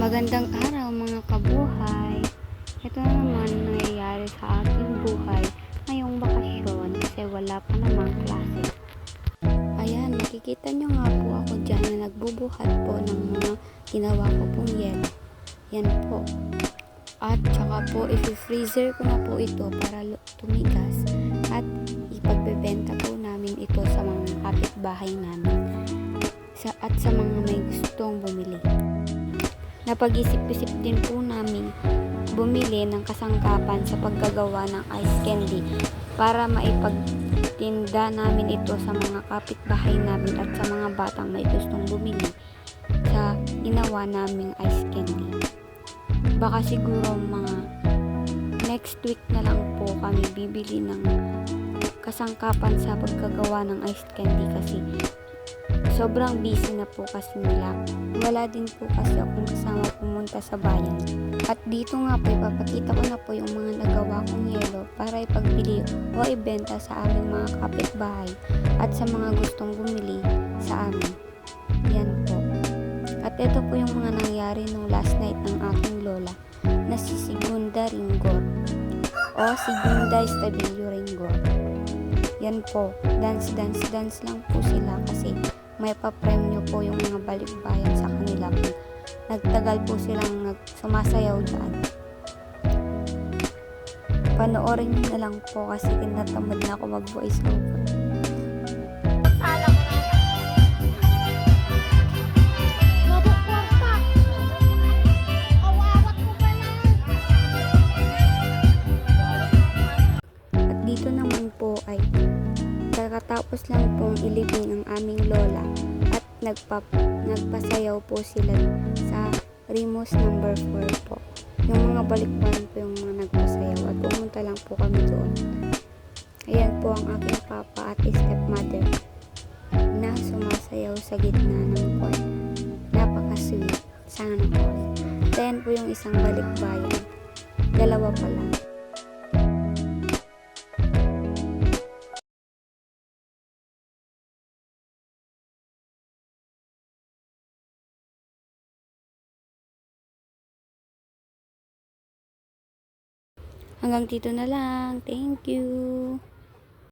Magandang araw mga kabuhay. Ito na naman nangyayari sa aking buhay ngayong bakasyon kasi wala pa namang klase. Ayan, nakikita nyo nga po ako dyan na nagbubuhat po ng mga ginawa ko pong yelo. Yan po. At saka po i-freezer ko na po ito para tumigas at ipagbebenta po namin ito sa mga kapitbahay namin at sa mga may gustong bumili. Napag-isip-isip din po namin bumili ng kasangkapan sa paggagawa ng ice candy para maipagtinda namin ito sa mga kapitbahay namin at sa mga batang may gustong bumili sa ginawa naming ice candy. Baka siguro mga next week na lang po kami bibili ng kasangkapan sa paggagawa ng ice candy kasi sobrang busy na po kasi nila. Wala din po kasi akong kasama pumunta sa bayan. At dito nga po, ipapakita ko na po yung mga nagawa kong yelo para ipagbili o ibenta sa aming mga kapitbahay at sa mga gustong bumili sa amin. Yan po. At ito po yung mga nangyari nung last night ng aking lola na si Sigunda Ringgor o Sigunda Estabilio Ringgor. Yan po. Dance lang po sila kasi may papremyo po yung mga balikbayan sa kanila po. Nagtagal po silang sumasayaw dyan. Panoorin nyo na lang po kasi tinatamad na ako mag voice over. At dito naman po ay kakatapos lang pong ilibing ang aming lola at nagpasayaw po sila sa Rimos number 4 po. Yung mga balikbayan po yung mga nagpasayaw at pumunta lang po kami doon. Ayan po ang aking papa at stepmother na sumasayaw sa gitna ng court. Napaka-sweet. Sana all. Ayan po yung isang balikbayan. Dalawa pa lang. Hanggang dito na lang. Thank you.